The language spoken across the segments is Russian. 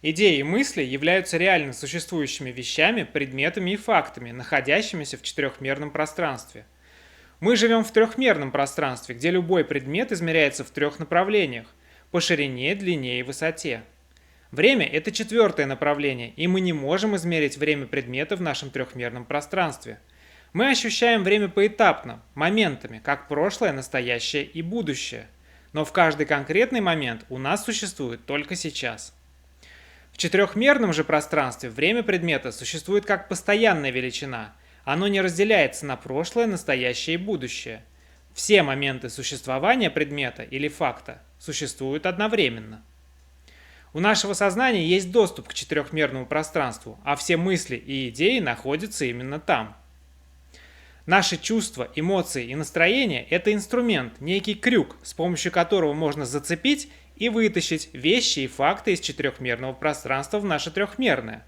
Идеи и мысли являются реально существующими вещами, предметами и фактами, находящимися в четырехмерном пространстве. Мы живем в трехмерном пространстве, где любой предмет измеряется в трех направлениях – по ширине, длине и высоте. Время – это четвертое направление, и мы не можем измерить время предмета в нашем трехмерном пространстве. Мы ощущаем время поэтапно, моментами, как прошлое, настоящее и будущее. Но в каждый конкретный момент у нас существует только сейчас. В четырехмерном же пространстве время предмета существует как постоянная величина. Оно не разделяется на прошлое, настоящее и будущее. Все моменты существования предмета или факта существуют одновременно. У нашего сознания есть доступ к четырехмерному пространству, а все мысли и идеи находятся именно там. Наши чувства, эмоции и настроения – это инструмент, некий крюк, с помощью которого можно зацепить и вытащить вещи и факты из четырехмерного пространства в наше трехмерное.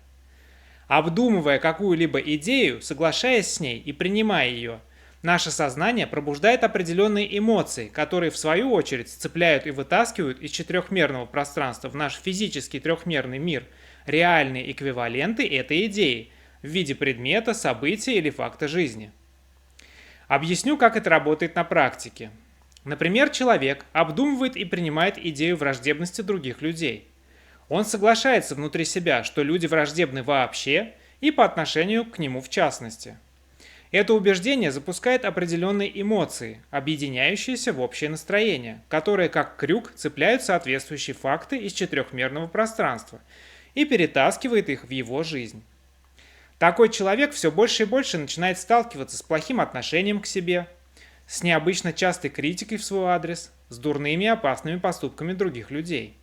Обдумывая какую-либо идею, соглашаясь с ней и принимая ее, наше сознание пробуждает определенные эмоции, которые в свою очередь цепляют и вытаскивают из четырехмерного пространства в наш физический трехмерный мир реальные эквиваленты этой идеи в виде предмета, события или факта жизни. Объясню, как это работает на практике. Например, человек обдумывает и принимает идею враждебности других людей. Он соглашается внутри себя, что люди враждебны вообще и по отношению к нему в частности. Это убеждение запускает определенные эмоции, объединяющиеся в общее настроение, которые как крюк цепляют соответствующие факты из четырехмерного пространства и перетаскивает их в его жизнь. Такой человек все больше и больше начинает сталкиваться с плохим отношением к себе, с необычно частой критикой в свой адрес, с дурными и опасными поступками других людей.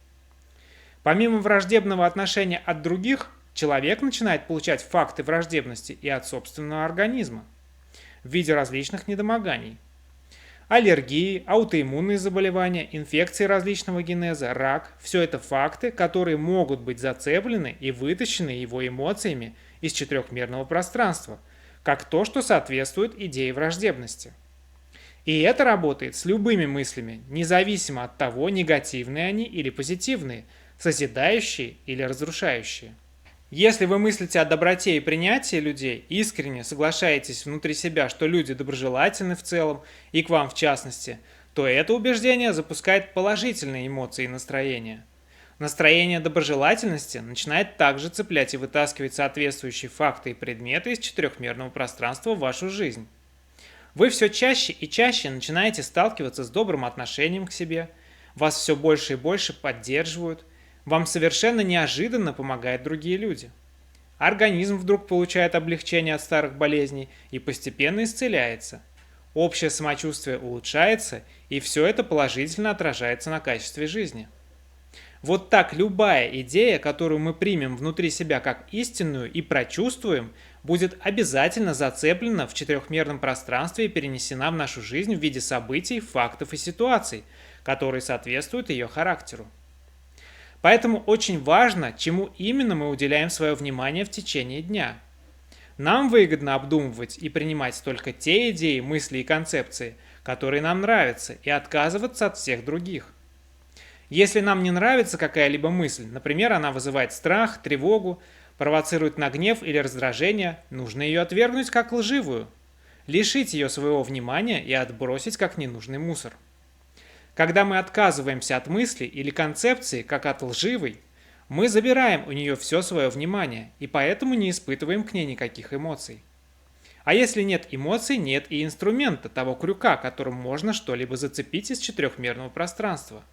Помимо враждебного отношения от других, человек начинает получать факты враждебности и от собственного организма в виде различных недомоганий. Аллергии, аутоиммунные заболевания, инфекции различного генеза, рак – все это факты, которые могут быть зацеплены и вытащены его эмоциями из четырехмерного пространства, как то, что соответствует идее враждебности. И это работает с любыми мыслями, независимо от того, негативные они или позитивные, созидающие или разрушающие. Если вы мыслите о доброте и принятии людей, искренне соглашаетесь внутри себя, что люди доброжелательны в целом и к вам в частности, то это убеждение запускает положительные эмоции и настроения. Настроение доброжелательности начинает также цеплять и вытаскивать соответствующие факты и предметы из четырехмерного пространства в вашу жизнь. Вы все чаще и чаще начинаете сталкиваться с добрым отношением к себе, вас все больше и больше поддерживают, вам совершенно неожиданно помогают другие люди. Организм вдруг получает облегчение от старых болезней и постепенно исцеляется. Общее самочувствие улучшается, и все это положительно отражается на качестве жизни. Вот так любая идея, которую мы примем внутри себя как истинную и прочувствуем, будет обязательно зацеплена в четырехмерном пространстве и перенесена в нашу жизнь в виде событий, фактов и ситуаций, которые соответствуют ее характеру. Поэтому очень важно, чему именно мы уделяем свое внимание в течение дня. Нам выгодно обдумывать и принимать только те идеи, мысли и концепции, которые нам нравятся, и отказываться от всех других. Если нам не нравится какая-либо мысль, например, она вызывает страх, тревогу, провоцирует на гнев или раздражение, нужно ее отвергнуть как лживую, лишить ее своего внимания и отбросить как ненужный мусор. Когда мы отказываемся от мысли или концепции, как от лживой, мы забираем у нее все свое внимание и поэтому не испытываем к ней никаких эмоций. А если нет эмоций, нет и инструмента, того крюка, которым можно что-либо зацепить из четырехмерного пространства.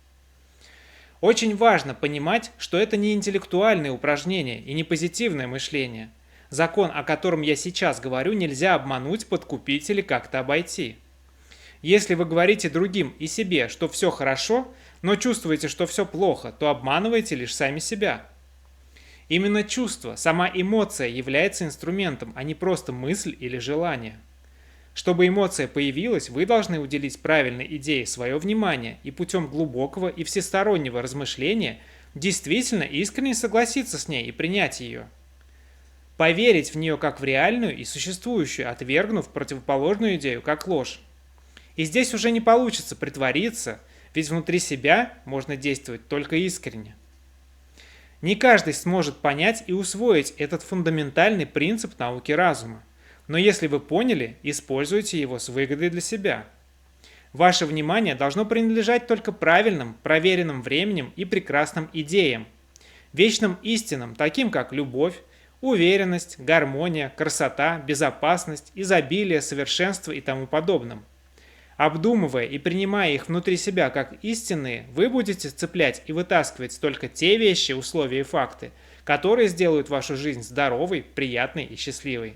Очень важно понимать, что это не интеллектуальные упражнения и не позитивное мышление. Закон, о котором я сейчас говорю, нельзя обмануть, подкупить или как-то обойти. Если вы говорите другим и себе, что все хорошо, но чувствуете, что все плохо, то обманываете лишь сами себя. Именно чувство, сама эмоция является инструментом, а не просто мысль или желание. Чтобы эмоция появилась, вы должны уделить правильной идее свое внимание и путем глубокого и всестороннего размышления действительно искренне согласиться с ней и принять ее. Поверить в нее как в реальную и существующую, отвергнув противоположную идею как ложь. И здесь уже не получится притвориться, ведь внутри себя можно действовать только искренне. Не каждый сможет понять и усвоить этот фундаментальный принцип науки разума. Но если вы поняли, используйте его с выгодой для себя. Ваше внимание должно принадлежать только правильным, проверенным временем и прекрасным идеям, вечным истинам, таким как любовь, уверенность, гармония, красота, безопасность, изобилие, совершенство и тому подобным. Обдумывая и принимая их внутри себя как истинные, вы будете цеплять и вытаскивать только те вещи, условия и факты, которые сделают вашу жизнь здоровой, приятной и счастливой.